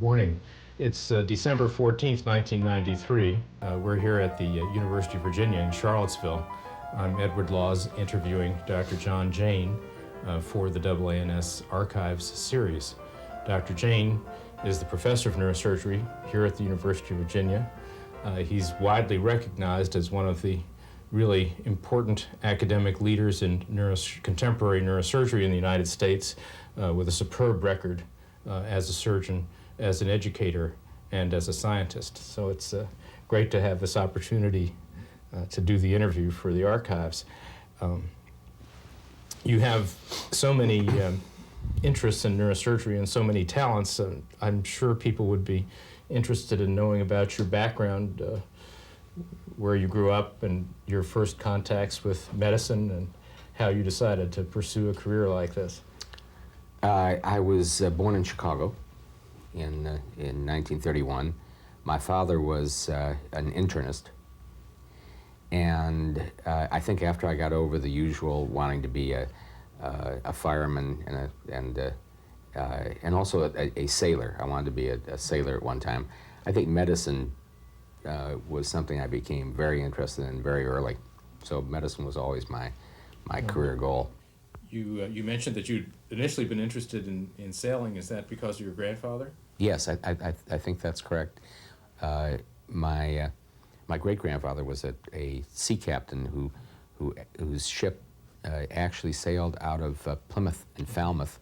Morning. It's December 14th, 1993. We're here at the University of Virginia in Charlottesville. I'm Edward Laws interviewing Dr. John Jane for the AANS Archives series. Dr. Jane is the professor of neurosurgery here at the University of Virginia. He's widely recognized as one of the really important academic leaders in contemporary neurosurgery in the United States, with a superb record as a surgeon, as an educator, and as a scientist. So it's great to have this opportunity to do the interview for the archives. You have so many interests in neurosurgery and so many talents. I'm sure people would be interested in knowing about your background, where you grew up and your first contacts with medicine and how you decided to pursue a career like this. I was born in Chicago in 1931. My father was an internist, and I think after I got over the usual wanting to be a fireman and also a sailor, I wanted to be a sailor at one time. I think medicine was something I became very interested in very early. So medicine was always my career goal. You mentioned that you'd initially been interested in sailing. Is that because of your grandfather? Yes, I think that's correct. My great-grandfather was a sea captain whose ship actually sailed out of Plymouth and Falmouth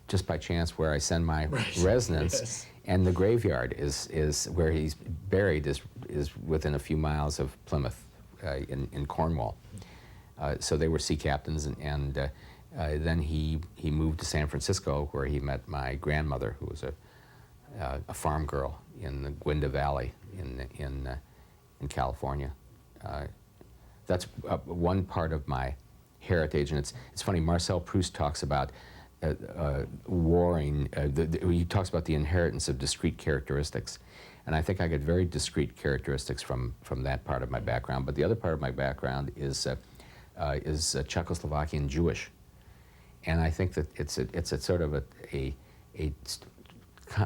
just by chance, where I send my residence. Yes. And the graveyard is where he's buried is within a few miles of Plymouth in Cornwall. So they were sea captains, and then he moved to San Francisco, where he met my grandmother, who was a farm girl in the Gwynda Valley in California. That's one part of my heritage, and it's funny. Marcel Proust talks about warring. He talks about the inheritance of discrete characteristics, and I think I get very discrete characteristics from that part of my background. But the other part of my background is Czechoslovakian Jewish, and I think that it's a sort of a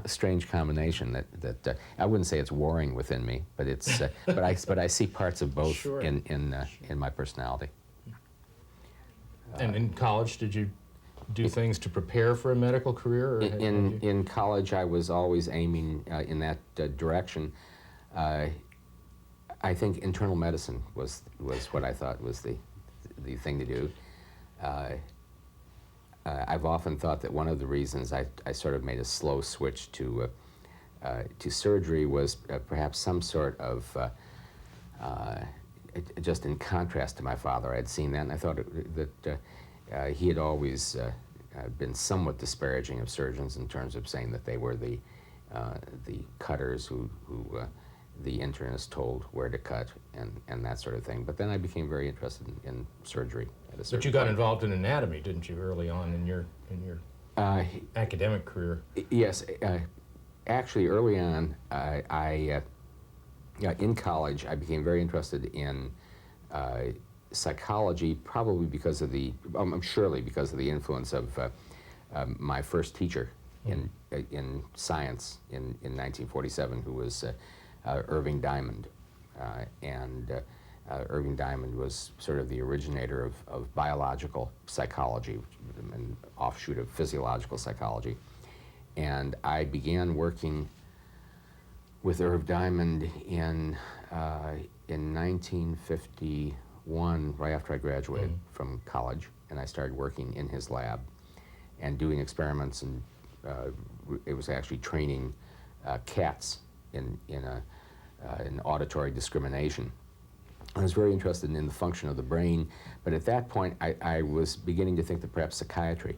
strange combination that I wouldn't say it's warring within me, but it's but I see parts of both. Sure. in my personality. And in college, did you do things to prepare for a medical career? Or in college, I was always aiming in that direction. I think internal medicine was what I thought was the thing to do. I've often thought that one of the reasons I sort of made a slow switch to surgery was perhaps some sort of just in contrast to my father. I'd seen that, and I thought that he had always been somewhat disparaging of surgeons in terms of saying that they were the cutters who the internist told where to cut and that sort of thing. But then I became very interested in surgery at a certain But you got point. involved in anatomy, didn't you, early on in your academic career? Yes, actually early on, in college, I became very interested in psychology, probably because of surely because of the influence of my first teacher in science in 1947, who was Irving Diamond, and Irving Diamond was sort of the originator of biological psychology, an offshoot of physiological psychology. And I began working with Irv Diamond in 1951, right after I graduated from college, and I started working in his lab and doing experiments, and it was actually training cats in auditory discrimination. I was very interested in the function of the brain, but at that point I was beginning to think that perhaps psychiatry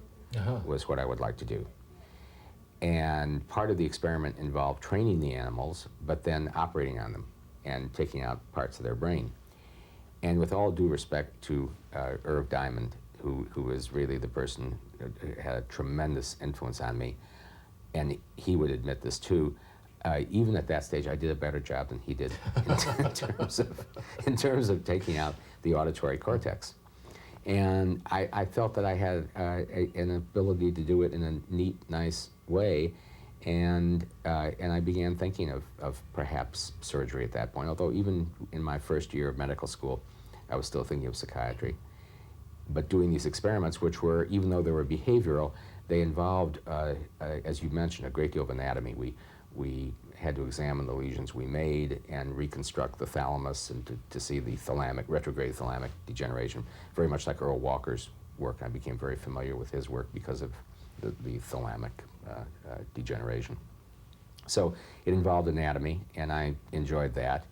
was what I would like to do. And part of the experiment involved training the animals, but then operating on them and taking out parts of their brain. And with all due respect to Irv Diamond, who was really the person who had a tremendous influence on me, and he would admit this too, even at that stage, I did a better job than he did in terms of taking out the auditory cortex. And I felt that I had an ability to do it in a neat, nice way, And I began thinking of perhaps surgery at that point, although even in my first year of medical school, I was still thinking of psychiatry. But doing these experiments, which were, even though they were behavioral, they involved, as you mentioned, a great deal of anatomy. We had to examine the lesions we made and reconstruct the thalamus and to see the retrograde thalamic degeneration, very much like Earl Walker's work. I became very familiar with his work because of the thalamic degeneration. So it involved anatomy, and I enjoyed that.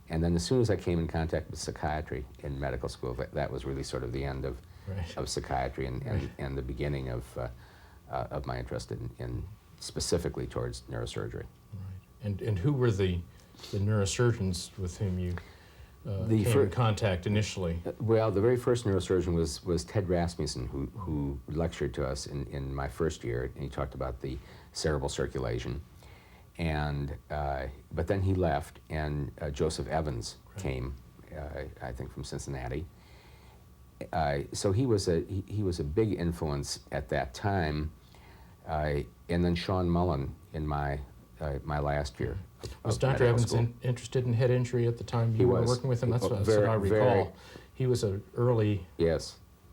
And then as soon as I came in contact with psychiatry in medical school, that was really sort of the end of psychiatry and the beginning of my interest in specifically towards neurosurgery. Right. And who were the neurosurgeons with whom you came in contact initially? Well, the very first neurosurgeon was Ted Rasmussen, who lectured to us in my first year, and he talked about the cerebral circulation. And but then he left, and Joseph Evans came, I think from Cincinnati. So he was a big influence at that time. And then Sean Mullen in my last year. Was Dr. Evans interested in head injury at the time you were working with him? That's what I recall. He was an early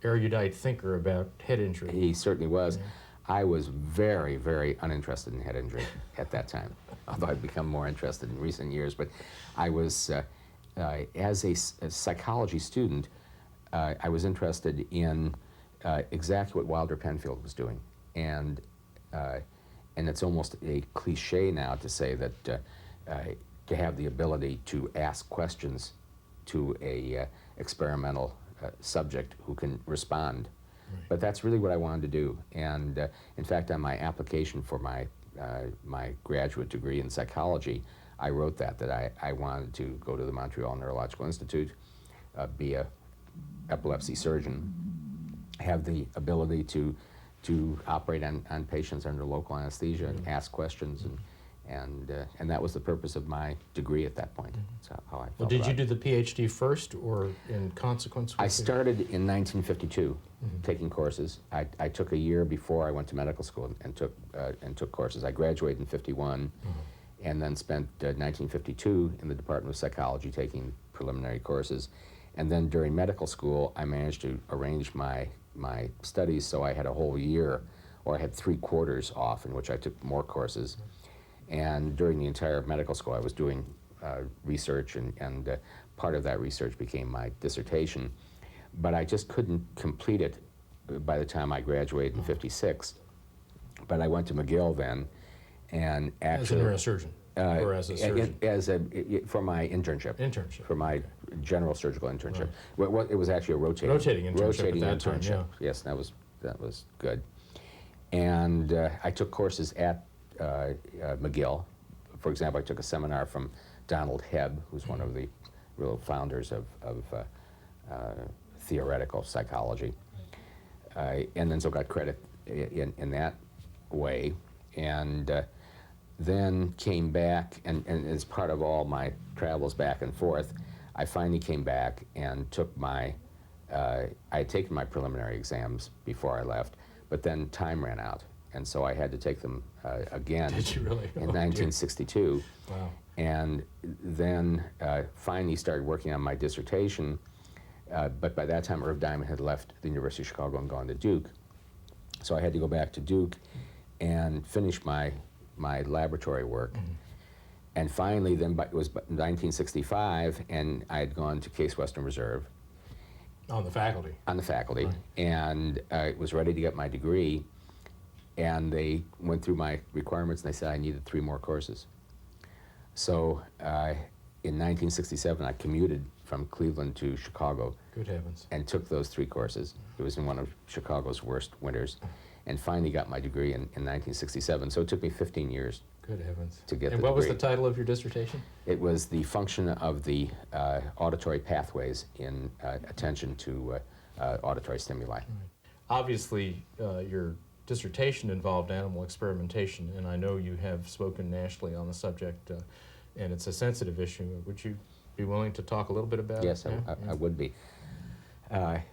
erudite thinker about head injury. He certainly was. Yeah. I was very, very uninterested in head injury at that time, although I've become more interested in recent years. But I was, as a psychology student, I was interested in exactly what Wilder Penfield was doing. And it's almost a cliche now to say that to have the ability to ask questions to a experimental subject who can respond. Right. But that's really what I wanted to do. And in fact, on my application for my graduate degree in psychology, I wrote that I wanted to go to the Montreal Neurological Institute, be a epilepsy surgeon, have the ability to operate on patients under local anesthesia and ask questions, and that was the purpose of my degree at that point. That's how I felt. Well, did you do the PhD first, or in consequence? I started in 1952 taking courses. I took a year before I went to medical school and took courses. I graduated in 51, and then spent 1952 in the Department of Psychology taking preliminary courses, and then during medical school I managed to arrange my studies so I had a whole year, or I had 3 quarters off in which I took more courses. And during the entire medical school I was doing research, and part of that research became my dissertation. But I just couldn't complete it by the time I graduated in 56. But I went to McGill then, and actually... As a neurosurgeon? Or as a surgeon? For my internship. For my general surgical internship. Right. Well, it was actually a rotating internship at that time, yeah. Yes, that was good. And I took courses at McGill. For example, I took a seminar from Donald Hebb, who's one of the real founders of theoretical psychology, and then so got credit in that way, and then came back, and as part of all my travels back and forth, I finally came back and took I had taken my preliminary exams before I left, but then time ran out, and so I had to take them again. Did you really? In 1962. Wow. And then finally started working on my dissertation, but by that time Irv Diamond had left the University of Chicago and gone to Duke. So I had to go back to Duke and finish my laboratory work. And finally then, it was 1965, and I had gone to Case Western Reserve. On the faculty? On the faculty. Right. And I was ready to get my degree, and they went through my requirements and they said I needed 3 more courses. So in 1967 I commuted from Cleveland to Chicago. Good heavens. And took those 3 courses. It was in one of Chicago's worst winters, and finally got my degree in 1967. So it took me 15 years. Good heavens. To get and what was the title of your dissertation? It was the function of the auditory pathways in attention to auditory stimuli. Right. Obviously, your dissertation involved animal experimentation, and I know you have spoken nationally on the subject, and it's a sensitive issue. Would you be willing to talk a little bit about it? Yes, I would be. I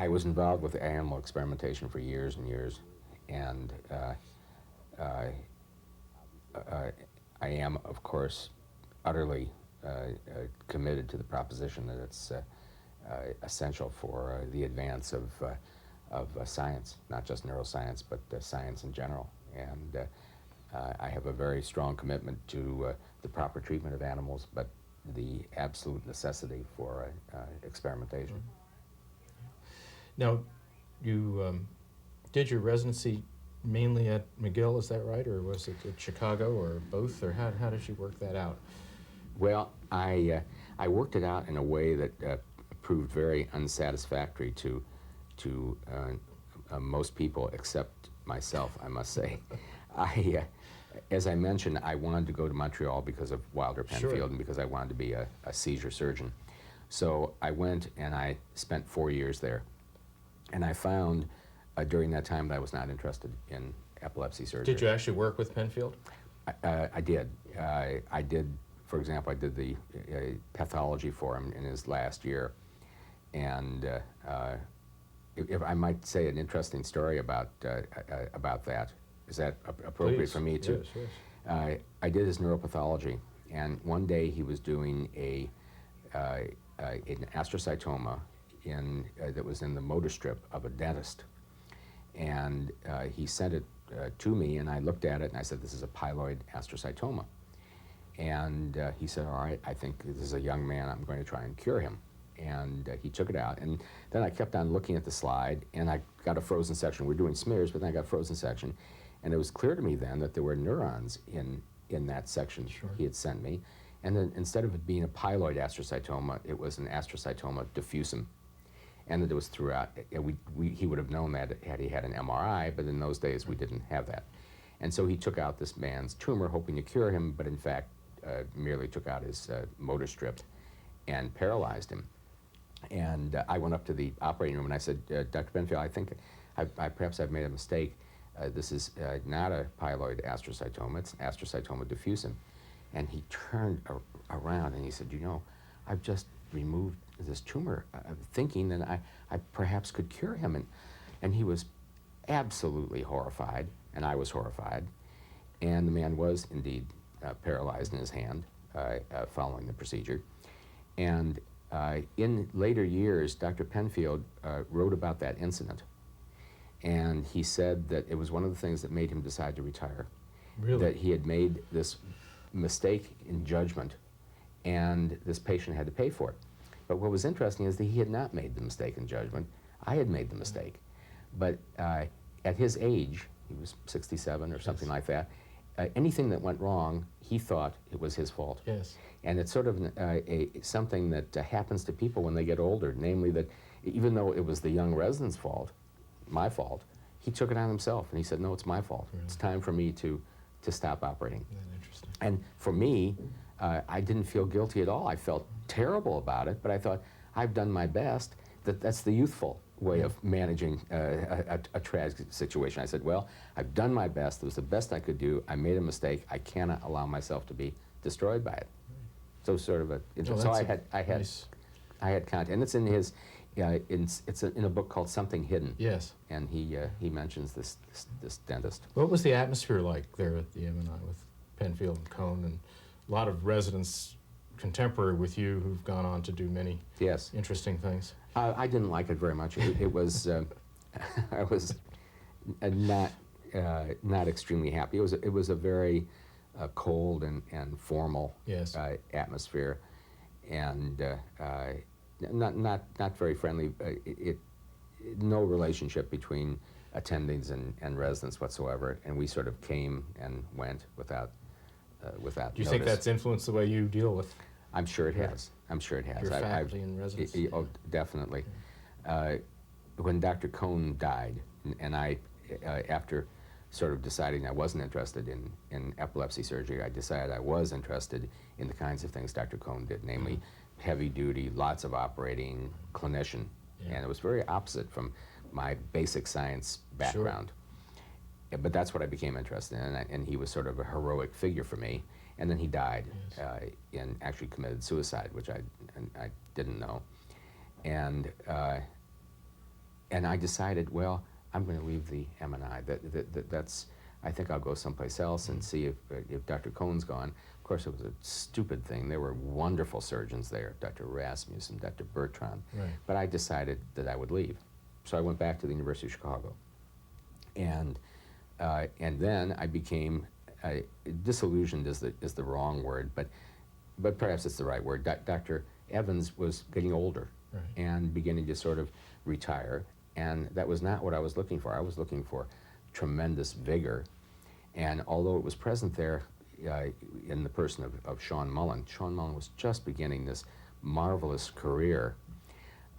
was involved with animal experimentation for years and years, and I am, of course, utterly committed to the proposition that it's essential for the advance of science, not just neuroscience, but science in general. And I have a very strong commitment to the proper treatment of animals, but the absolute necessity for experimentation. Now, you did your residency mainly at McGill, is that right? Or was it at Chicago, or both? Or how did you work that out? Well, I worked it out in a way that proved very unsatisfactory to most people, except myself, I must say. As I mentioned, I wanted to go to Montreal because of Wilder Penfield, Sure. and because I wanted to be a seizure surgeon. So I went and I spent 4 years there. And I found during that time that I was not interested in epilepsy surgery. Did you actually work with Penfield? I did. I did, for example, I did the pathology for him in his last year. And if I might say an interesting story about that. Is that appropriate Please. for me to? Yes, yes. I did his neuropathology, and one day he was doing an astrocytoma that was in the motor strip of a dentist. And he sent it to me, and I looked at it, and I said, this is a pyloid astrocytoma. And he said, all right, I think this is a young man, I'm going to try and cure him. And he took it out, and then I kept on looking at the slide, and I got a frozen section. We're doing smears, but then I got a frozen section. And it was clear to me then that there were neurons in that section Sure. he had sent me. And then instead of it being a pyloid astrocytoma, it was an astrocytoma diffusum. And that it was throughout. He would have known that had he had an MRI, but in those days we didn't have that. And so he took out this man's tumor, hoping to cure him, but in fact merely took out his motor strip and paralyzed him. And I went up to the operating room and I said, Dr. Penfield, I think perhaps I've made a mistake. This is not a pyloid astrocytoma, it's an astrocytoma diffusum. And he turned around and he said, you know, I've just removed this tumor, thinking that I perhaps could cure him. And he was absolutely horrified, and I was horrified. And the man was indeed paralyzed in his hand following the procedure. And in later years, Dr. Penfield wrote about that incident. And he said that it was one of the things that made him decide to retire. Really? That he had made this mistake in judgment, and this patient had to pay for it. But what was interesting is that he had not made the mistake in judgment. I had made the mistake. But at his age, he was 67 or something like that, anything that went wrong, he thought it was his fault. Yes. And it's sort of something that happens to people when they get older, namely that even though it was the young resident's fault, my fault, he took it on himself and he said, no, it's my fault. Really? It's time for me to stop operating. Isn't that interesting? And for me, I didn't feel guilty at all. I felt terrible about it, but I thought, I've done my best. That's the youthful way of managing a tragic situation. I said, well, I've done my best. It was the best I could do. I made a mistake. I cannot allow myself to be destroyed by it. So sort of I had content, and it's in his, it's in a book called Something Hidden. Yes. And he mentions this dentist. What was the atmosphere like there at the MNI with Penfield and Cohn, and a lot of residents contemporary with you who've gone on to do many Yes. interesting things? I didn't like it very much. It was, I was not extremely happy. It was a very cold and formal Yes. atmosphere, and not very friendly. No relationship between attendings and residents whatsoever, and we sort of came and went without Do you think that's influenced the way you deal with I'm sure it has. I'm sure it has. your faculty and residents? Oh, definitely. When Dr. Cohn died, and I, after sort of deciding I wasn't interested in epilepsy surgery, I decided I was interested in the kinds of things Dr. Cohn did, namely heavy duty, lots of operating, clinician. Yeah. And it was very opposite from my basic science background. Sure. But that's what I became interested in, and he was sort of a heroic figure for me. And then he died, Yes. and actually committed suicide, which I didn't know. And I decided, well, I'm going to leave the MNI. I think I'll go someplace else and see if Dr. Cohn's gone. Of course, it was a stupid thing. There were wonderful surgeons there, Dr. Rasmussen, Dr. Bertrand. Right. But I decided that I would leave. So I went back to the University of Chicago. And then I became, disillusioned is the wrong word, but perhaps it's the right word. Dr. Evans was getting older and beginning to sort of retire. And that was not what I was looking for. I was looking for tremendous vigor. And although it was present there in the person of Sean Mullen was just beginning this marvelous career.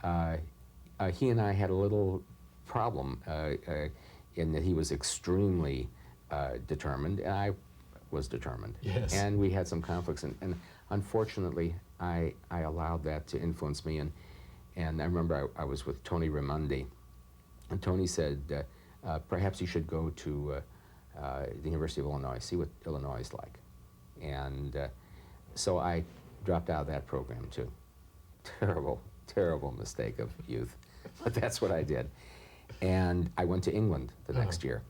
He and I had a little problem in that he was extremely determined, and I was determined. Yes. And we had some conflicts, and unfortunately, I allowed that to influence me. And I remember I was with Tony Raimondi, and Tony said, perhaps you should go to the University of Illinois, see what Illinois is like. And so I dropped out of that program too. Terrible, terrible mistake of youth, but that's what I did. And I went to England the next year.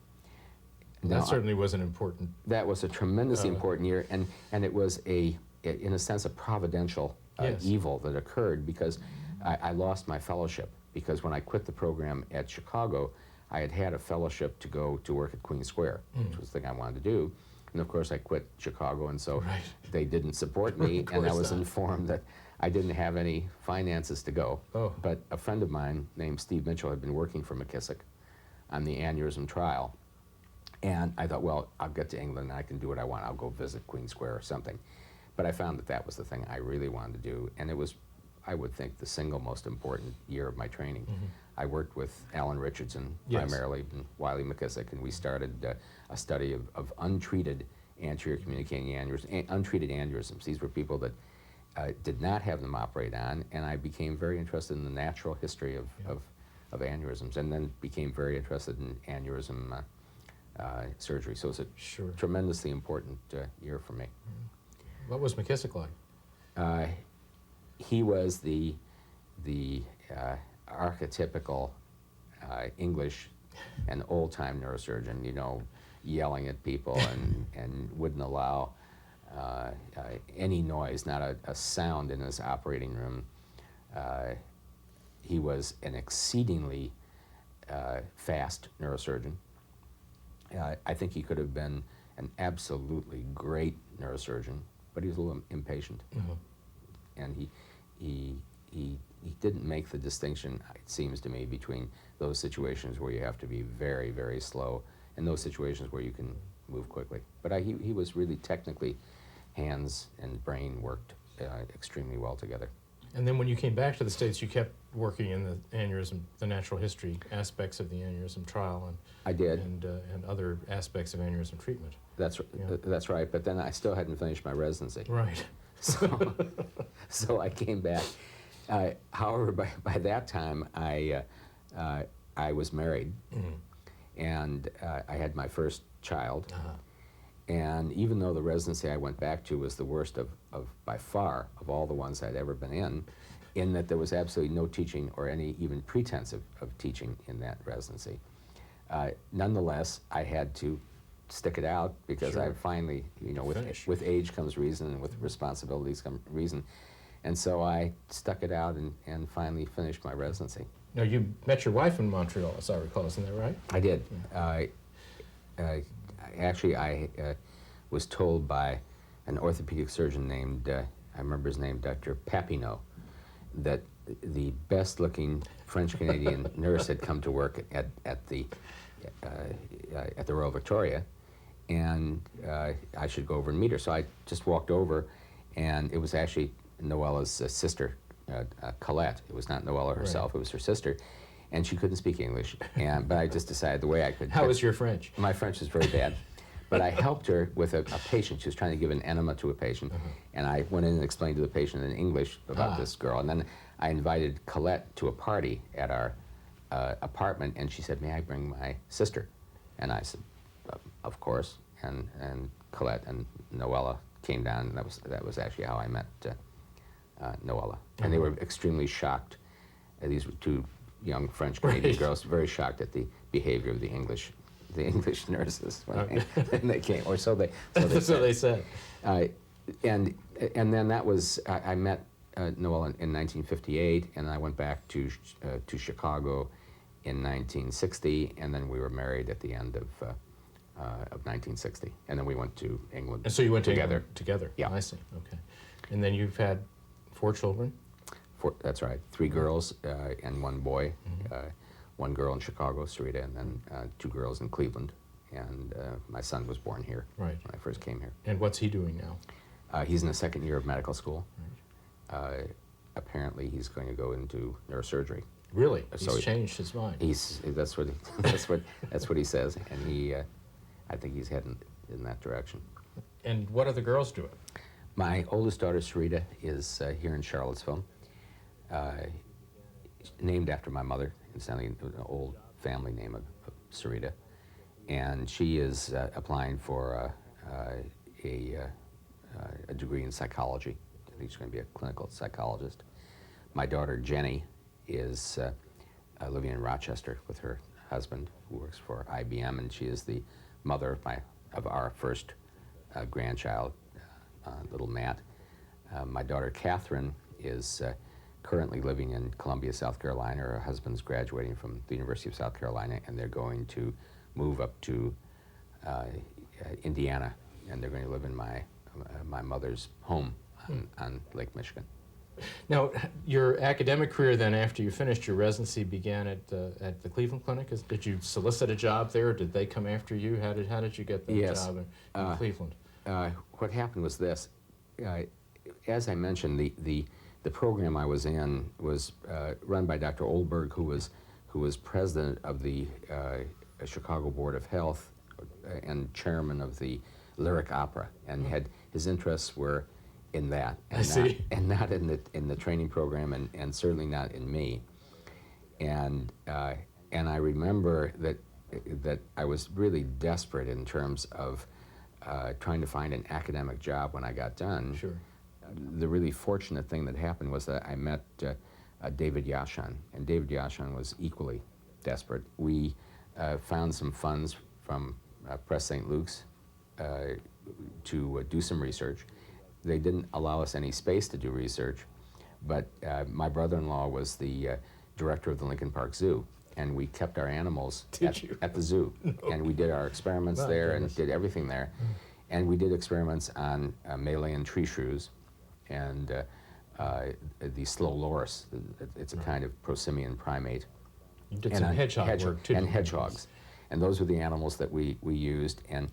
Now, that certainly was an important... That was a tremendously important year, and it was in a sense, a providential evil that occurred because I lost my fellowship, because when I quit the program at Chicago, I had a fellowship to go to work at Queen Square, which was the thing I wanted to do. And of course I quit Chicago, and so they didn't support me, and I was informed that I didn't have any finances to go. Oh. But a friend of mine named Steve Mitchell had been working for McKissock on the aneurysm trial. And I thought, well, I'll get to England and I can do what I want. I'll go visit Queen Square or something. But I found that that was the thing I really wanted to do. And it was, I would think, the single most important year of my training. I worked with Alan Richardson primarily, and Wiley McKissock, and we started a study of untreated anterior communicating aneurysms, untreated aneurysms. These were people that did not have them operate on, and I became very interested in the natural history of aneurysms, and then became very interested in aneurysm surgery. So it was a tremendously important year for me. What was McKissock like? He was the archetypical English and old-time neurosurgeon, you know, yelling at people and wouldn't allow any noise, not a sound in his operating room. He was an exceedingly fast neurosurgeon. I think he could have been an absolutely great neurosurgeon, but he was a little impatient. And he didn't make the distinction, it seems to me, between those situations where you have to be very, very slow and those situations where you can move quickly. But he was really technically, hands and brain worked extremely well together. And then when you came back to the States, you kept working in the aneurysm, the natural history aspects of the aneurysm trial, and I did, and other aspects of aneurysm treatment. That's right. But then I still hadn't finished my residency. Right. So I came back. However, by that time, I was married, and I had my first child. And even though the residency I went back to was the worst of by far of all the ones I'd ever been in that there was absolutely no teaching or any even pretense of teaching in that residency. Nonetheless, I had to stick it out because I finally, you know, with age comes reason, and with responsibilities come reason. And so I stuck it out and finally finished my residency. Now, you met your wife in Montreal, as I recall, isn't that right? I did. Actually, I was told by an orthopedic surgeon named, I remember his name, Dr. Papineau, that the best-looking French-Canadian nurse had come to work at the Royal Victoria, and I should go over and meet her. So I just walked over, and it was actually Noella's sister, Colette. It was not Noella herself, it was her sister. And she couldn't speak English, but I just decided the way I could... How was your French? My French is very bad. But I helped her with a patient. She was trying to give an enema to a patient, and I went in and explained to the patient in English about this girl. And then I invited Colette to a party at our apartment, and she said, "May I bring my sister?" And I said, "Of course." And Colette and Noella came down, and that was actually how I met Noella. And they were extremely shocked. These were two young French Canadian girls, very shocked at the behavior of the English the English nurses when they came, or so they So they said. And then that was, I met Noel in 1958, and I went back to Chicago in 1960, and then we were married at the end of 1960, and then we went to England. And so you went together. to England together? Yeah. I see, okay. And then you've had 4 children? That's right. 3 girls and 1 boy. 1 girl in Chicago, Sarita, and then 2 girls in Cleveland. And my son was born here Right. when I first came here. And what's he doing now? He's in the 2nd year of medical school. Apparently, he's going to go into neurosurgery. Really? So He's changed his mind. That's what he says, and I think he's heading in that direction. And what are the girls doing? My oldest daughter, Sarita, is here in Charlottesville, named after my mother, incidentally, an old family name of Sarita, and she is applying for a degree in psychology. I think she's going to be a clinical psychologist. My daughter, Jenny, is living in Rochester with her husband, who works for IBM, and she is the mother of our first grandchild, little Matt. My daughter, Catherine, is currently living in Columbia, South Carolina. Her husband's graduating from the University of South Carolina, and they're going to move up to Indiana, and they're going to live in my mother's home on Lake Michigan. Now, your academic career then, after you finished your residency, began at the Cleveland Clinic? Did you solicit a job there, or did they come after you? How did you get that job in Cleveland? What happened was this. As I mentioned, the program I was in was run by Dr. Oldberg, who was president of the Chicago Board of Health and chairman of the Lyric Opera, and his interests were in that, and not in the training program, and certainly not in me. And I remember that I was really desperate in terms of trying to find an academic job when I got done. Sure. The really fortunate thing that happened was that I met David Yashan, and David Yashan was equally desperate. We found some funds from Press St. Luke's to do some research. They didn't allow us any space to do research, but my brother-in-law was the director of the Lincoln Park Zoo, and we kept our animals at the zoo. No. And we did our experiments there and did everything there. And we did experiments on Malayan tree shrews and the slow loris. It's a kind of prosimian primate. You did some hedgehog work too. And hedgehogs. And those were the animals that we used. And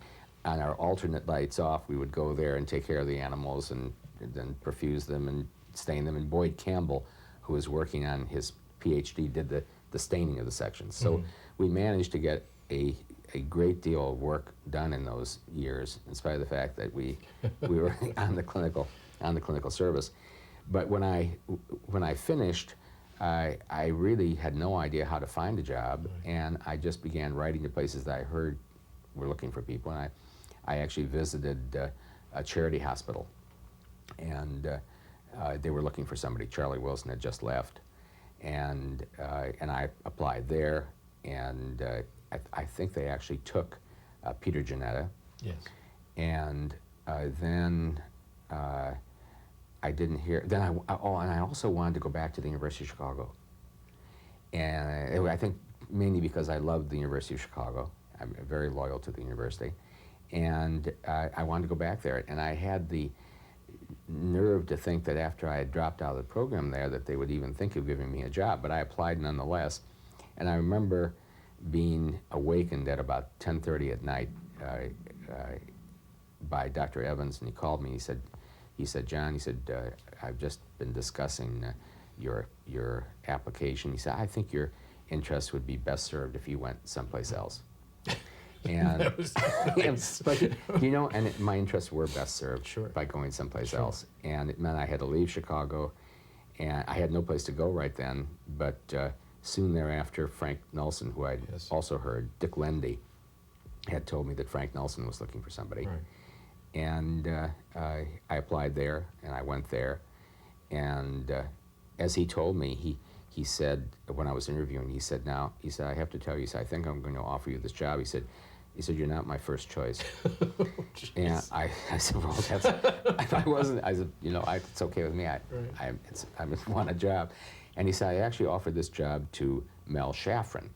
on our alternate nights off, we would go there and take care of the animals and then perfuse them and stain them. And Boyd Campbell, who was working on his PhD, did the staining of the sections. So we managed to get a great deal of work done in those years, in spite of the fact that we were on the clinical service. But when I finished, I really had no idea how to find a job, and I just began writing to places that I heard were looking for people. And I actually visited a charity hospital, and they were looking for somebody. Charlie Wilson had just left, and I applied there, and I think they actually took Peter Janetta. Yes. And then I didn't hear. Then and I also wanted to go back to the University of Chicago, and I think mainly because I loved the University of Chicago. I'm very loyal to the university, and I wanted to go back there. And I had the nerve to think that after I had dropped out of the program there, that they would even think of giving me a job. But I applied nonetheless, and I remember being awakened at about 10:30 at night by Dr. Evans, and he called me. He said, John, he said, I've just been discussing your application. He said, I think your interest would be best served if you went someplace else. And, that was nice. and my interests were best served by going someplace else. And it meant I had to leave Chicago, and I had no place to go right then. But soon thereafter, Frank Nulsen, who I'd also heard, Dick Lendy, had told me that Frank Nulsen was looking for somebody. Right. And I applied there, and I went there. And as he told me, he said, when I was interviewing, he said, I have to tell you, I think I'm going to offer you this job. He said, He said, "You're not my first choice." Oh, And jeez. I said, "Well, that's." I wasn't. I said, "It's okay with me. I just want a job." And he said, "I actually offered this job to Mel Shafran.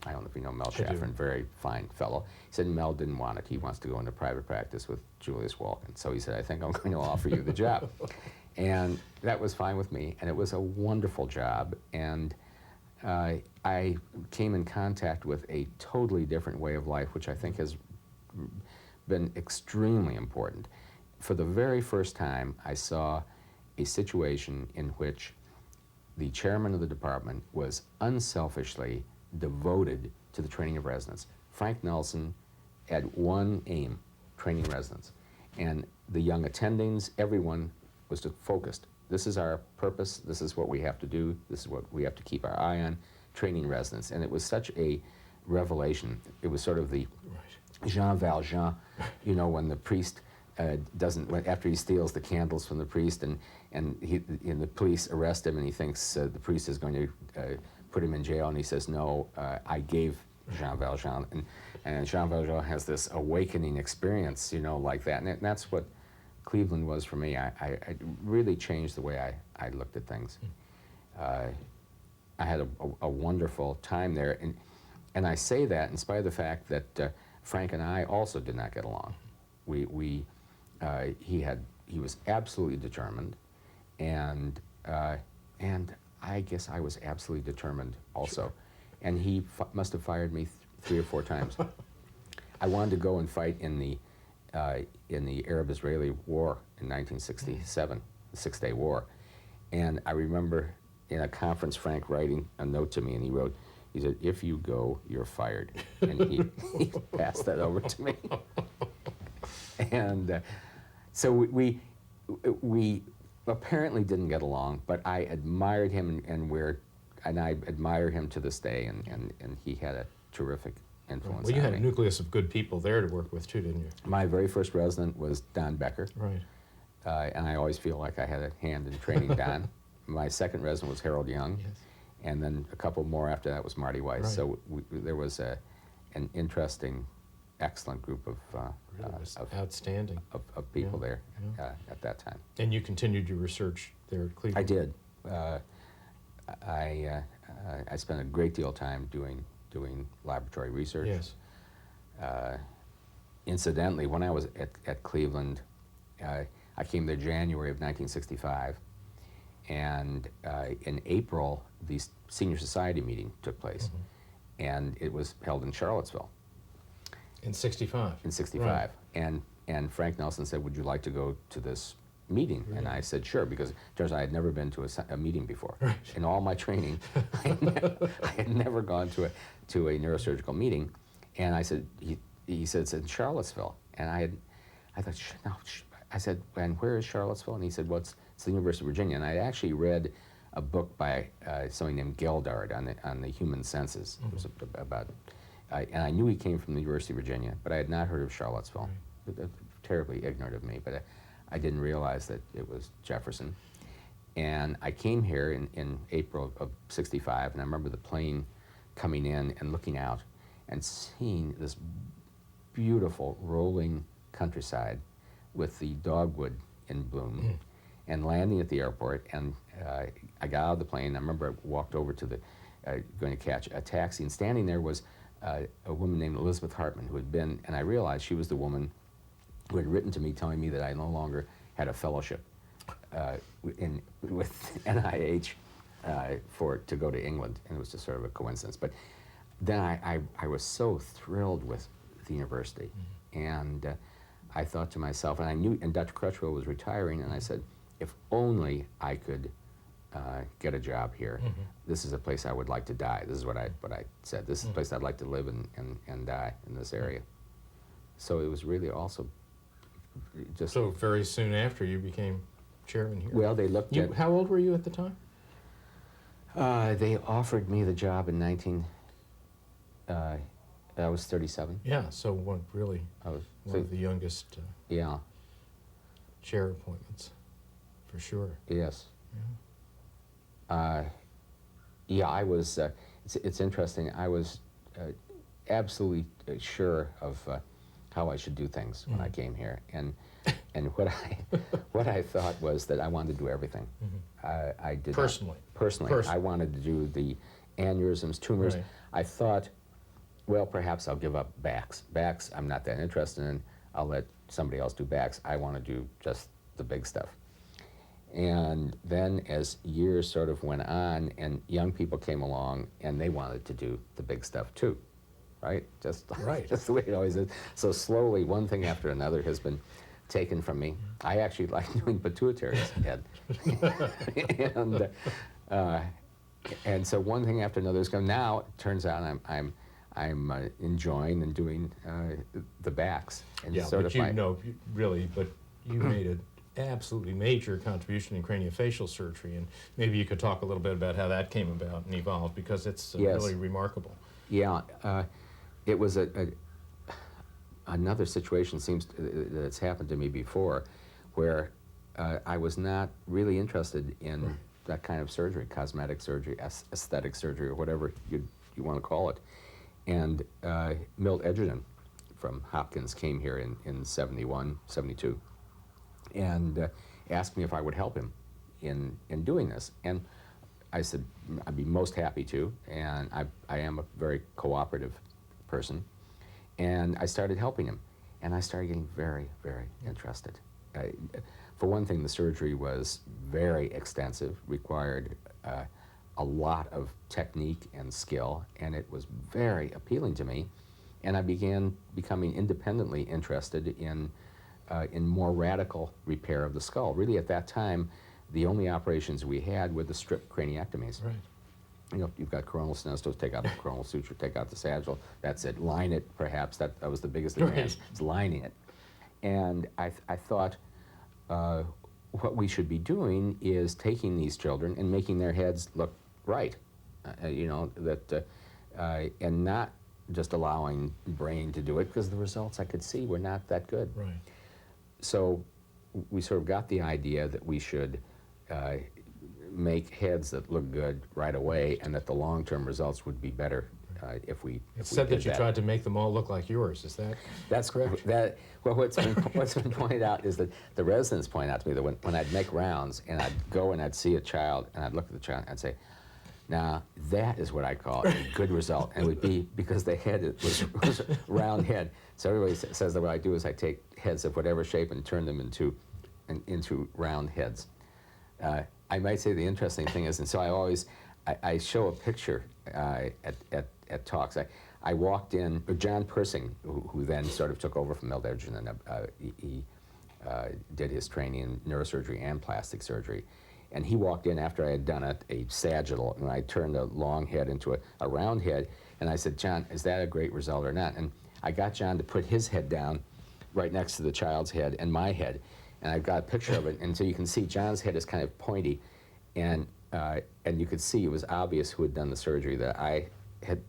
I don't know if you know Mel I do. Shafran, very fine fellow." He said Mel didn't want it. He wants to go into private practice with Julius Walken. So he said, "I think I'm going to offer you the job." And that was fine with me. And it was a wonderful job. And I came in contact with a totally different way of life, which I think has been extremely important. For the very first time, I saw a situation in which the chairman of the department was unselfishly devoted to the training of residents. Frank Nulsen had one aim, training residents. And the young attendings, everyone was focused. This is our purpose, this is what we have to do, this is what we have to keep our eye on, training residents. And it was such a revelation. It was sort of the Jean Valjean, when the priest after he steals the candles from the priest and the police arrest him and he thinks the priest is going to put him in jail, and he says, "No, I gave Jean Valjean." And Jean Valjean has this awakening experience, like that. And that's what Cleveland was for me. I really changed the way I looked at things. I had a wonderful time there. And I say that in spite of the fact that Frank and I also did not get along. He was absolutely determined, and I guess I was absolutely determined also. Sure. And he must have fired me 3 or 4 times. I wanted to go and fight in the Arab-Israeli War in 1967, the Six-Day War. And I remember in a conference, Frank writing a note to me, and he said, "If you go, you're fired." And he passed that over to me. And so we apparently didn't get along, but I admired him, and I admire him to this day, and he had a terrific influence. Well, you on had a me. nucleus of good people there to work with too, didn't you? My very first resident was Don Becker. Right. And I always feel like I had a hand in training Don. My second resident was Harold Young. Yes. And then a couple more after that was Marty Weiss. Right. So there was an interesting, excellent group of outstanding of people there at that time. And you continued your research there at Cleveland. I did. I spent a great deal of time doing laboratory research. Yes. Incidentally, when I was at Cleveland, I came there January of 1965, and in April, the Senior Society meeting took place, and it was held in Charlottesville. In 65? In 65. Right. And Frank Nulsen said, "Would you like to go to this meeting?" Really? And I said, "Sure," because it turns out I had never been to a meeting before. Right. In all my training, I had never gone to a neurosurgical meeting. And I said, he said, "It's in Charlottesville." And I thought, no. I said, "And where is Charlottesville?" And he said, "Well, it's the University of Virginia." And I actually read a book by somebody named Geldard on the human senses. It was about, and I knew he came from the University of Virginia, but I had not heard of Charlottesville. Right. Terribly ignorant of me, but I didn't realize that it was Jefferson. And I came here in April of 65, and I remember the plane coming in and looking out and seeing this beautiful rolling countryside with the dogwood in bloom, and landing at the airport. And I got out of the plane. I remember I walked over to going to catch a taxi, and standing there was a woman named Elizabeth Hartman, who had been, and I realized she was the woman who had written to me telling me that I no longer had a fellowship with NIH to go to England, and it was just sort of a coincidence. But then I was so thrilled with the university, and I thought to myself, and I knew, and Dr. Crutchwell was retiring, and I said, if only I could get a job here. This is a place I would like to die. This is what I said. This is a place I'd like to live and die, in this area. So it was really also just... So very soon after you became chairman here. Well, they looked at... How old were you at the time? They offered me the job in I was 37. Yeah, so one of the youngest yeah. chair appointments, for sure. Yes. Yeah, I was, it's interesting, I was absolutely sure of how I should do things when I came here, and what I thought was that I wanted to do everything. I did Personally. Personally, I wanted to do the aneurysms, tumors. Right. I thought, well, perhaps I'll give up backs. Backs, I'm not that interested in. I'll let somebody else do backs. I want to do just the big stuff. And then as years sort of went on and young people came along and they wanted to do the big stuff too, right? Just, Right. just the way it always is. So slowly, one thing after another has been taken from me. I actually like doing pituitary head. And so one thing after another is going. Now it turns out I'm enjoying and doing the backs. And Yeah, sort but of really, but you made an absolutely major contribution in craniofacial surgery, and maybe you could talk a little bit about how that came about and evolved, because it's Yes. really remarkable. Yeah, it was another situation that's happened to me before, where I was not really interested in that kind of surgery, cosmetic surgery, aesthetic surgery, or whatever you want to call it. And Milt Edgerton from Hopkins came here in 71, 72, and asked me if I would help him in doing this. And I said I'd be most happy to, and I am a very cooperative person. And I started helping him, and I started getting very, very interested. For one thing, the surgery was very extensive, required a lot of technique and skill, and it was very appealing to me. And I began becoming independently interested in more radical repair of the skull. Really, at that time, the only operations we had were the strip craniectomies. Right. You know, you've got coronal synestos, take out the coronal suture, take out the sagittal, that's it. Line it, perhaps, that was the biggest advance, was lining it. And I thought what we should be doing is taking these children and making their heads look right, you know, and not just allowing brain to do it, because the results I could see were not that good. Right. So we sort of got the idea that we should make heads that look good right away, and that the long-term results would be better if we. It's said that you tried to make them all look like yours. Is that? That's correct. Well, what's been pointed out is that the residents point out to me that when I'd make rounds and I'd go and I'd see a child and I'd look at the child and I'd say, now that is what I call a good result, and it would be because the head was a round head. So everybody says that what I do is I take heads of whatever shape and turn them into round heads. I might say the interesting thing is, and so I show a picture at talks. I walked in, John Persing, who then sort of took over from Milt Edgerton, and he did his training in neurosurgery and plastic surgery. And he walked in after I had done a sagittal, and I turned a long head into a round head, and I said, John, is that a great result or not? And I got John to put his head down right next to the child's head and my head, and I've got a picture of it, and so you can see John's head is kind of pointy, and you could see it was obvious who had done the surgery, that I had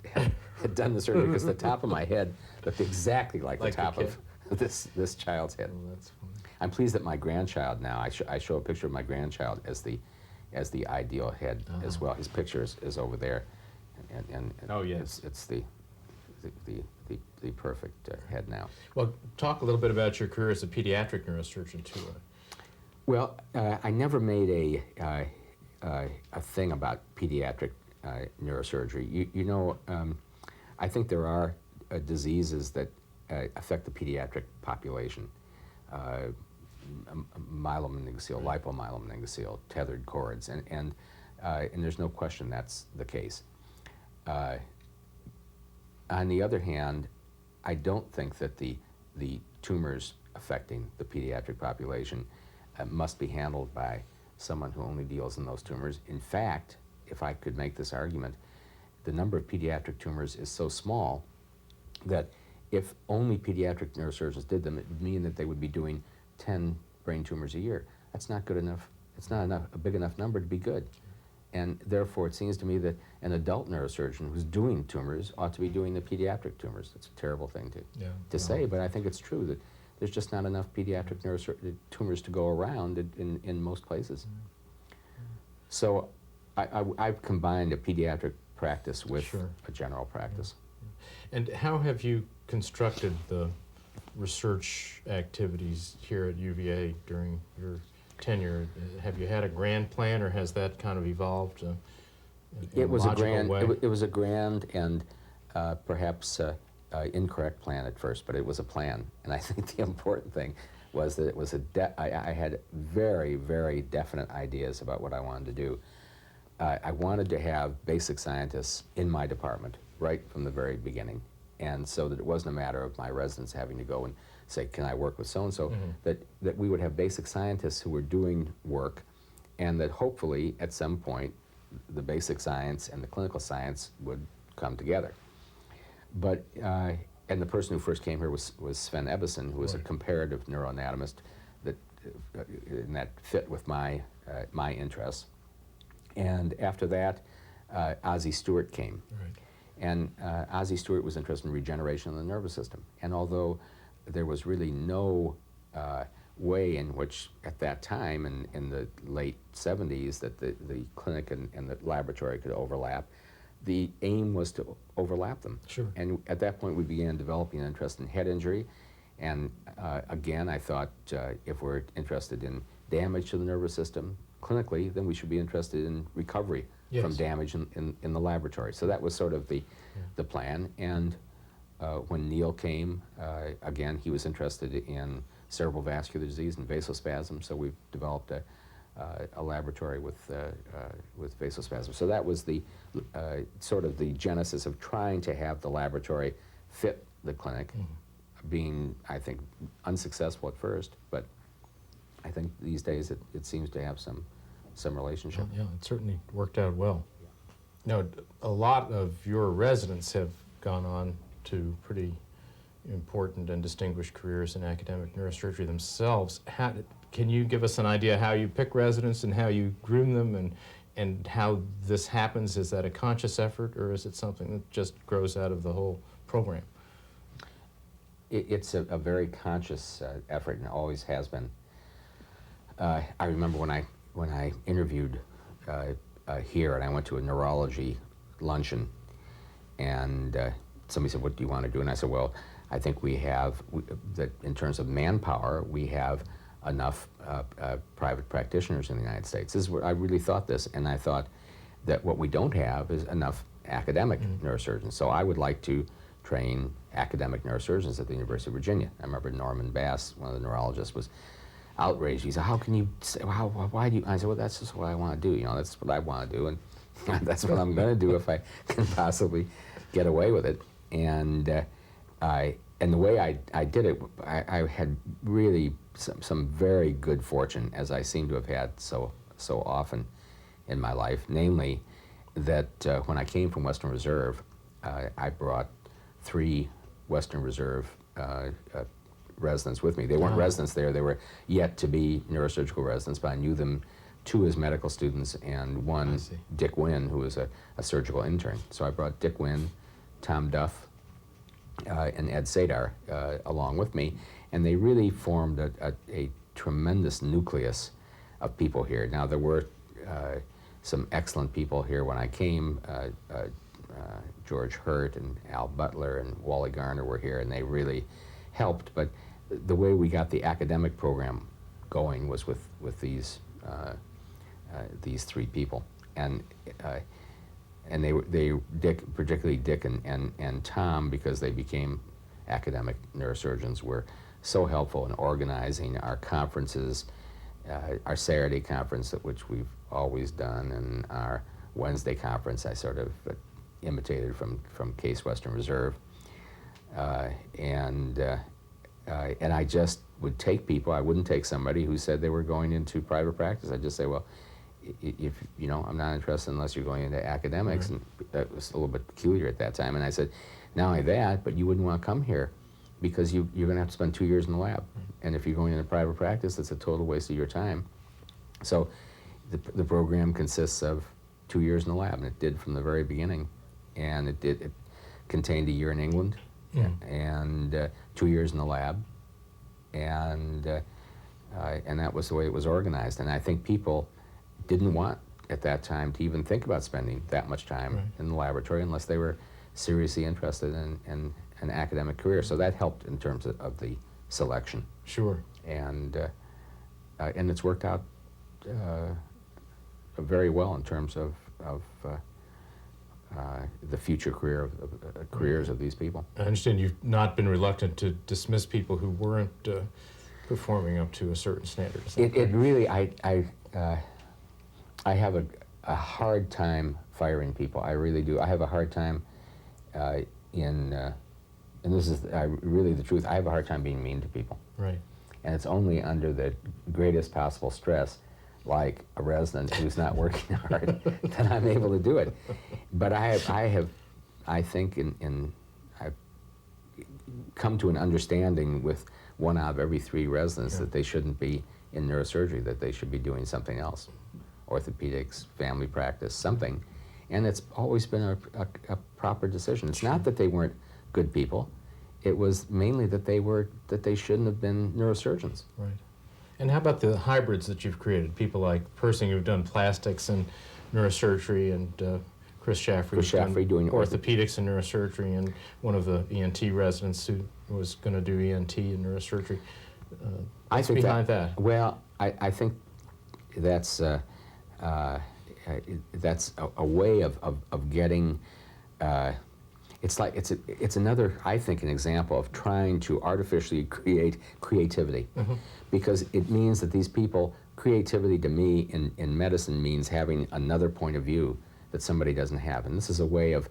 done the surgery, because the top of my head looked exactly like the top of this child's head. Oh, that's funny. I'm pleased that my grandchild now, I show a picture of my grandchild as the ideal head as well. His picture is over there, and Oh, yes. it's the perfect head now. Well, talk a little bit about your career as a pediatric neurosurgeon too. Well, I never made a thing about pediatric neurosurgery. You know, I think there are diseases that affect the pediatric population. Myelomeningocele, lipomyelomeningocele, tethered cords, and there's no question that's the case. On the other hand, I don't think that the tumors affecting the pediatric population must be handled by someone who only deals in those tumors. In fact, if I could make this argument, the number of pediatric tumors is so small that if only pediatric neurosurgeons did them, it would mean that they would be doing 10 brain tumors a year. That's not good enough. It's not a big enough number to be good. And therefore, it seems to me that an adult neurosurgeon who's doing tumors ought to be doing the pediatric tumors. It's a terrible thing to say, but I think it's true that there's just not enough pediatric tumors to go around in most places. So I've combined a pediatric practice with a general practice. And how have you constructed the research activities here at UVA during your tenure? Have you had a grand plan, or has that kind of evolved in It a was a logical grand, way? it was a grand and perhaps incorrect plan at first, but it was a plan. And I think the important thing was that it was I had very, very definite ideas about what I wanted to do. I wanted to have basic scientists in my department right from the very beginning. And so that it wasn't a matter of my residents having to go and say, can I work with so-and-so? That we would have basic scientists who were doing work, and that hopefully at some point the basic science and the clinical science would come together. But, and the person who first came here was Sven Ebbesen, who was a comparative neuroanatomist and that fit with my interests. And after that, Ozzie Stewart came. Right. And Ozzie Stewart was interested in regeneration of the nervous system. And although there was really no way in which, at that time, in the late 70s, that the clinic and the laboratory could overlap, the aim was to overlap them. Sure. And at that point, we began developing an interest in head injury. And again, I thought if we're interested in damage to the nervous system clinically, then we should be interested in recovery from damage in the laboratory. So that was sort of the plan. And when Neil came, again, he was interested in cerebral vascular disease and vasospasm, so we've developed a laboratory with vasospasm. So that was the sort of the genesis of trying to have the laboratory fit the clinic, being, I think, unsuccessful at first, but I think these days it seems to have some relationship. Well, yeah, it certainly worked out well. Now, a lot of your residents have gone on to pretty important and distinguished careers in academic neurosurgery themselves. Can you give us an idea how you pick residents and how you groom them, and how this happens? Is that a conscious effort, or is it something that just grows out of the whole program? It's a very conscious effort, and always has been. I remember when I interviewed here, and I went to a neurology luncheon, and somebody said, "What do you want to do?" And I said, "Well, I think that in terms of manpower, we have enough private practitioners in the United States." This is what I really thought this, and I thought that what we don't have is enough academic neurosurgeons. So I would like to train academic neurosurgeons at the University of Virginia. I remember Norman Bass, one of the neurologists, was outraged. He said, "How can you say, why do you?" I said, "Well, that's just what I want to do. You know, that's what I want to do, and that's what I'm going to do if I can possibly get away with it." And the way I did it, I had really some very good fortune, as I seem to have had so often in my life. Namely, that when I came from Western Reserve, I brought 3 Western Reserve residents with me. They weren't residents there; they were yet to be neurosurgical residents, but I knew them, 2 as medical students and 1, Dick Wynn, who was a surgical intern. So I brought Dick Wynn, Tom Duff, and Ed Sadar along with me, and they really formed a tremendous nucleus of people here. Now, there were some excellent people here when I came. George Hurt and Al Butler and Wally Garner were here, and they really helped, but the way we got the academic program going was with these 3 people, and they Dick, particularly Dick and Tom, because they became academic neurosurgeons, were so helpful in organizing our conferences, our Saturday conference, which we've always done, and our Wednesday conference I sort of imitated from Case Western Reserve, and I just would take people. I wouldn't take somebody who said they were going into private practice. I'd just say, "Well, if you know, I'm not interested unless you're going into academics." And that was a little bit peculiar at that time. And I said, "Not only that, but you wouldn't want to come here because you're going to have to spend 2 years in the lab. And if you're going into private practice, it's a total waste of your time." So the program consists of 2 years in the lab, and it did from the very beginning. And it contained a year in England, and 2 years in the lab, and that was the way it was organized. And I think people didn't want at that time to even think about spending that much time in the laboratory unless they were seriously interested in an academic career. So that helped in terms of the selection. Sure. And it's worked out very well in terms of the future careers of these people. I understand you've not been reluctant to dismiss people who weren't performing up to a certain standard. It really, I have a hard time firing people. I really do. I have a hard time and this is really the truth, I have a hard time being mean to people. Right. And it's only under the greatest possible stress, like a resident who's not working hard, that I'm able to do it. But I think I've come to an understanding with one out of every 3 residents that they shouldn't be in neurosurgery, that they should be doing something else, orthopedics, family practice, something. And it's always been a proper decision. It's not that they weren't good people. It was mainly that they shouldn't have been neurosurgeons. Right. And how about the hybrids that you've created? People like Persing who've done plastics and neurosurgery, and Chris Shaffrey doing orthopedics and neurosurgery, and one of the ENT residents who was going to do ENT and neurosurgery. What's behind that? Well, I think that's a way of getting. It's another, I think, an example of trying to artificially create creativity, because it means that these people, creativity to me in medicine means having another point of view that somebody doesn't have, and this is a way of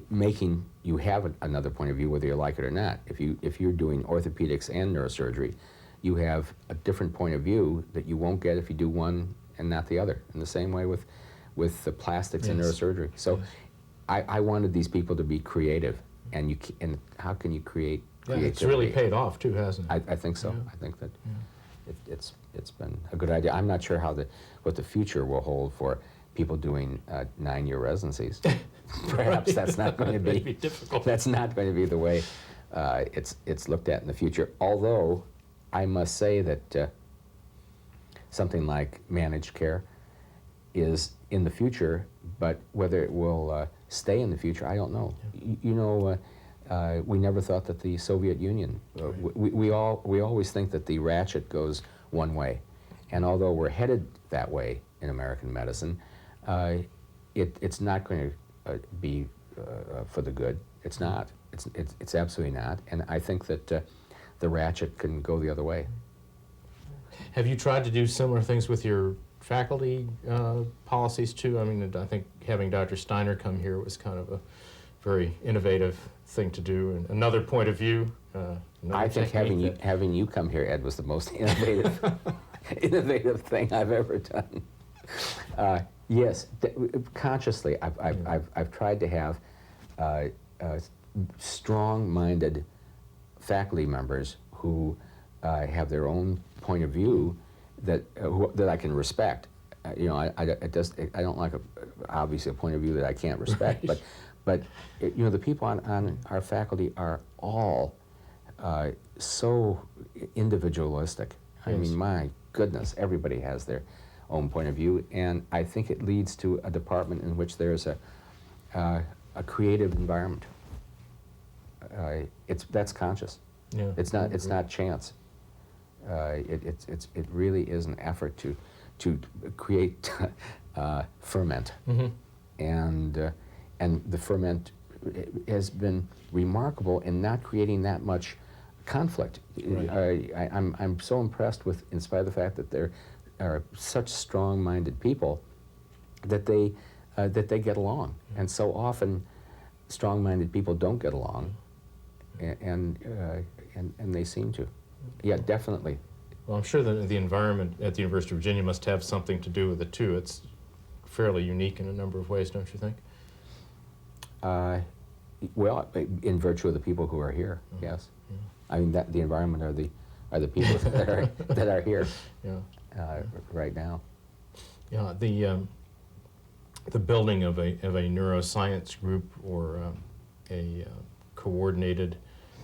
making you have another point of view whether you like it or not. If you're doing orthopedics and neurosurgery, you have a different point of view that you won't get if you do one and not the other. In the same way with the plastics and neurosurgery. So. I wanted these people to be creative, and how can you create creativity? It's really paid off too, hasn't it? I think so. I think that it's been a good idea. I'm not sure what the future will hold for people doing 9-year residencies. Perhaps that's not going to be difficult. That's not going to be the way it's looked at in the future. Although I must say that something like managed care is in the future, but whether it will stay in the future, I don't know. We never thought that the Soviet Union, we always think that the ratchet goes one way, and although we're headed that way in American medicine, it's not going to be for the good. It's not. It's absolutely not. And I think that the ratchet can go the other way. Have you tried to do similar things with your faculty policies too? I mean, I think having Dr. Steiner come here was kind of a very innovative thing to do, and another point of view. I think having you come here, Ed, was the most innovative thing I've ever done. Yes, consciously, I've tried to have strong-minded faculty members who have their own point of view that I can respect. I don't like obviously a point of view that I can't respect. Right. But the people on our faculty are all so individualistic. Yes. I mean, my goodness, everybody has their own point of view, and I think it leads to a department in which there's a creative environment. That's conscious. Yeah. It's not chance. It really is an effort to create ferment, and the ferment has been remarkable in not creating that much conflict. Right. I'm so impressed with, in spite of the fact that there are such strong-minded people, that they get along, and so often strong-minded people don't get along, and they seem to. Yeah, definitely. Well, I'm sure that the environment at the University of Virginia must have something to do with it too. It's fairly unique in a number of ways, don't you think? Well, in virtue of the people who are here, yes. Yeah. I mean, that the environment are the people that are here. Yeah. Right now. Yeah. The building of a neuroscience group or a coordinated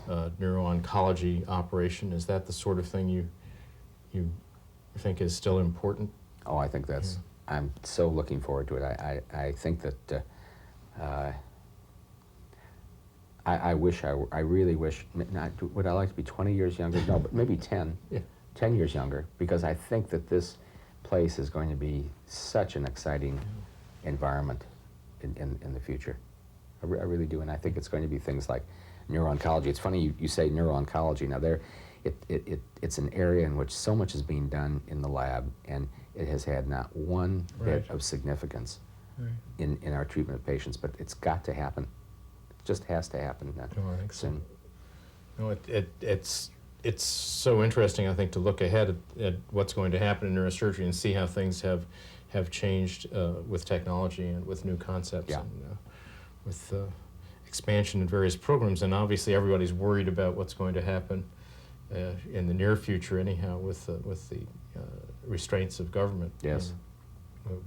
neuro-oncology operation, is that the sort of thing you think is still important? Oh, I think that's. Yeah. I'm so looking forward to it. I think that I really wish, not, would I like to be 20 years younger? No, but maybe 10, Yeah. 10 years younger, because I think that this place is going to be such an exciting environment in the future. I really do, and I think it's going to be things like neuro-oncology. It's funny you say neuro-oncology. Now, it's an area in which so much is being done in the lab, and it has had not one bit of significance in our treatment of patients, but it's got to happen. It just has to happen I think soon. So. No, it's so interesting, I think, to look ahead at what's going to happen in neurosurgery and see how things have changed with technology and with new concepts and with expansion in various programs. And obviously everybody's worried about what's going to happen in the near future anyhow with the restraints of government. Yes. And,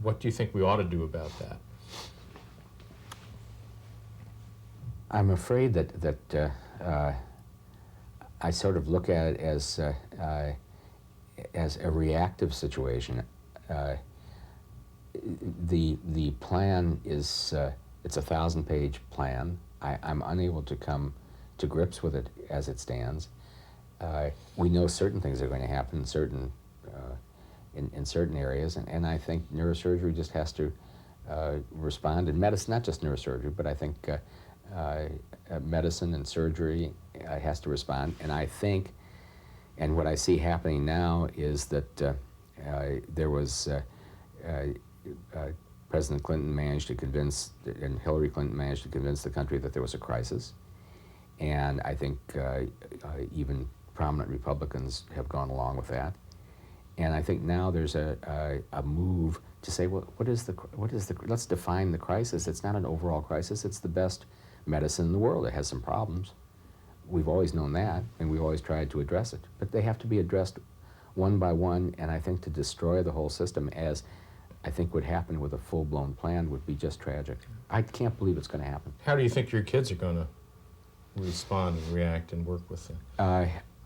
what do you think we ought to do about that? I'm afraid that I sort of look at it as a reactive situation. The plan is it's a 1,000-page plan. I'm unable to come to grips with it as it stands. We know certain things are going to happen in certain areas, and I think neurosurgery just has to respond. And medicine, not just neurosurgery, but I think medicine and surgery has to respond. And I think, and what I see happening now is that there was President Clinton managed to convince, and Hillary Clinton managed to convince the country that there was a crisis. And I think even prominent Republicans have gone along with that. And I think now there's a move to say, well, let's define the crisis. It's not an overall crisis. It's the best medicine in the world. It has some problems. We've always known that, and we've always tried to address it. But they have to be addressed one by one, and I think to destroy the whole system, as I think would happen with a full-blown plan, would be just tragic. I can't believe it's going to happen. How do you think your kids are going to respond and react and work with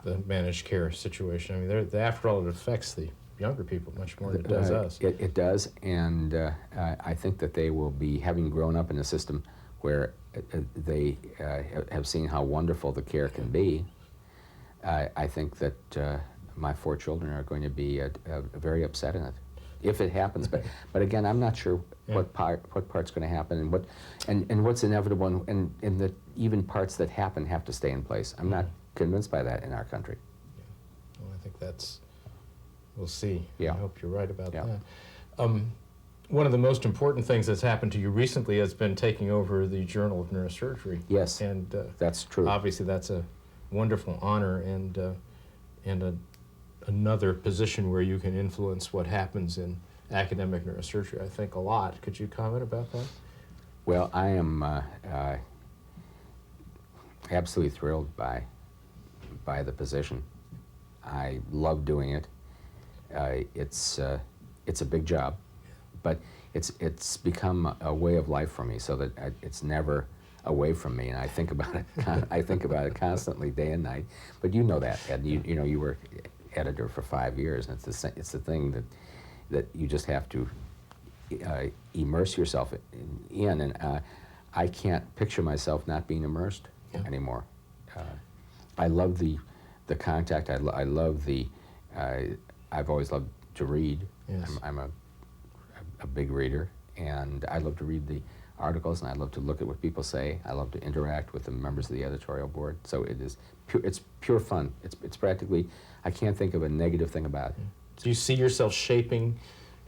the managed care situation? I mean, after all, it affects the younger people much more than it does us. It does, and I think that they will be, having grown up in a system where they have seen how wonderful the care can be. I think that my 4 children are going to be very upset in it, if it happens. But again, I'm not sure what part's going to happen, and what's inevitable, and that even parts that happen have to stay in place. I'm not convinced by that in our country. Yeah. Well, I think we'll see. Yeah. I hope you're right about that. One of the most important things that's happened to you recently has been taking over the Journal of Neurosurgery. Yes, and that's true. Obviously, that's a wonderful honor and another position where you can influence what happens in academic neurosurgery, I think, a lot. Could you comment about that? Well, I am absolutely thrilled by the position. I love doing it. It's a big job, but it's become a way of life for me, so that it's never away from me, and I think about it. I think about it constantly, day and night. But you know that, Ed. You know, you were editor for 5 years, and it's the thing that you just have to immerse yourself in, and I can't picture myself not being immersed anymore. I love the contact. I love the. I've always loved to read. Yes. I'm a big reader, and I love to read the articles, and I love to look at what people say. I love to interact with the members of the editorial board. So it's pure fun. It's practically, I can't think of a negative thing about it. Do you see yourself shaping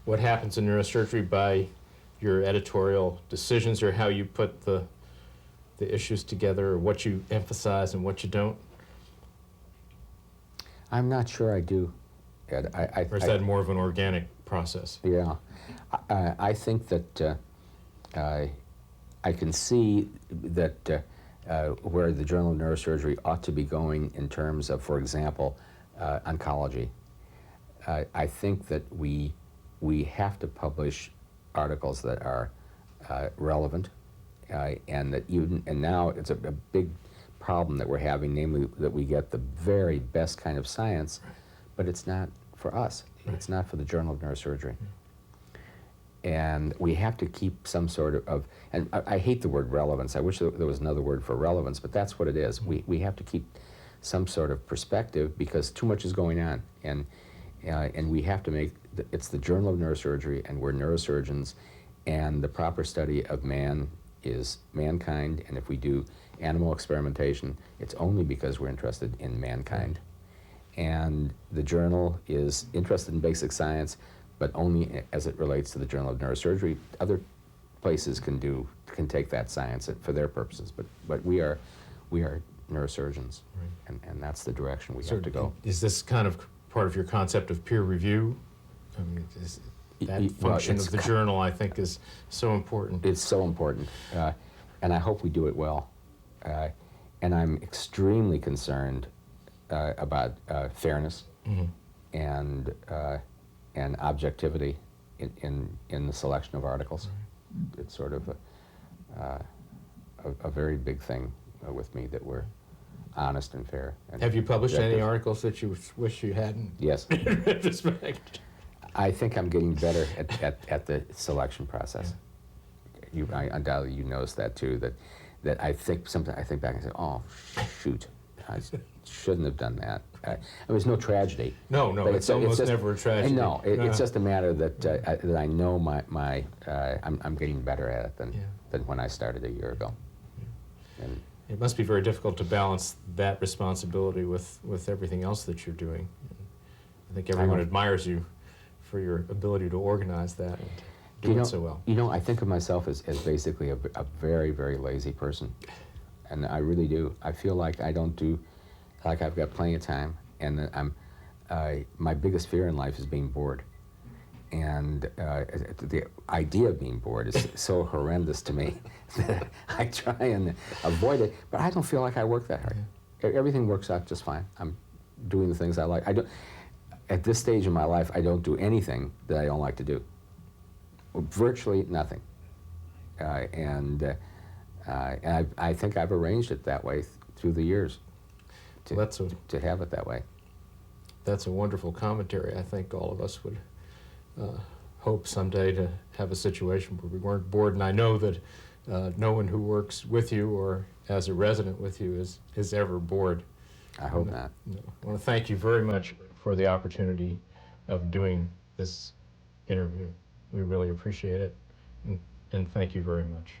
what happens in neurosurgery by your editorial decisions, or how you put the issues together, or what you emphasize and what you don't? I'm not sure I do, Ed. Or is that more of an organic process? Yeah. I think that I can see that where the Journal of Neurosurgery ought to be going in terms of, for example, oncology. I think that we have to publish articles that are relevant, and that and now it's a big problem that we're having, namely that we get the very best kind of science, but it's not for us. Right. It's not for the Journal of Neurosurgery. And we have to keep some sort of, and I hate the word relevance. I wish there was another word for relevance, but that's what it is. We have to keep some sort of perspective because too much is going on. And we have to make, it's the Journal of Neurosurgery, and we're neurosurgeons, and the proper study of man is mankind, and if we do animal experimentation, it's only because we're interested in mankind. And the journal is interested in basic science, but only as it relates to the Journal of Neurosurgery. Other places can take that science for their purposes, but we are neurosurgeons, right. and that's the direction we have to go. Is this kind of part of your concept of peer review? I mean, that function of the journal, I think, is so important. It's so important, and I hope we do it well. And I'm extremely concerned about fairness and objectivity in the selection of articles. Right. It's sort of a very big thing with me that we're honest and fair. And have you published any articles that you wish you hadn't? Yes. In retrospect. I think I'm getting better at the selection process. Yeah. Undoubtedly you noticed that too. That I think sometimes I think back and say, oh shoot, I shouldn't have done that. It was no tragedy. No, it's almost just, never a tragedy. No, it's just a matter that I know I'm getting better at it than when I started a year ago. Yeah. And it must be very difficult to balance that responsibility with everything else that you're doing. I think everyone admires you for your ability to organize that and do it so well. You know, I think of myself as basically a very, very lazy person. And I really do. I feel like I don't do, like I've got plenty of time, and my biggest fear in life is being bored. And the idea of being bored is so horrendous to me that I try and avoid it, but I don't feel like I work that hard. Everything works out just fine. I'm doing the things I like. At this stage in my life, I don't do anything that I don't like to do. Virtually nothing. And I think I've arranged it that way through the years to have it that way. That's a wonderful commentary. I think all of us would hope someday to have a situation where we weren't bored, and I know that no one who works with you or as a resident with you is ever bored. I hope not. I want to thank you very much for the opportunity of doing this interview. We really appreciate it, and thank you very much.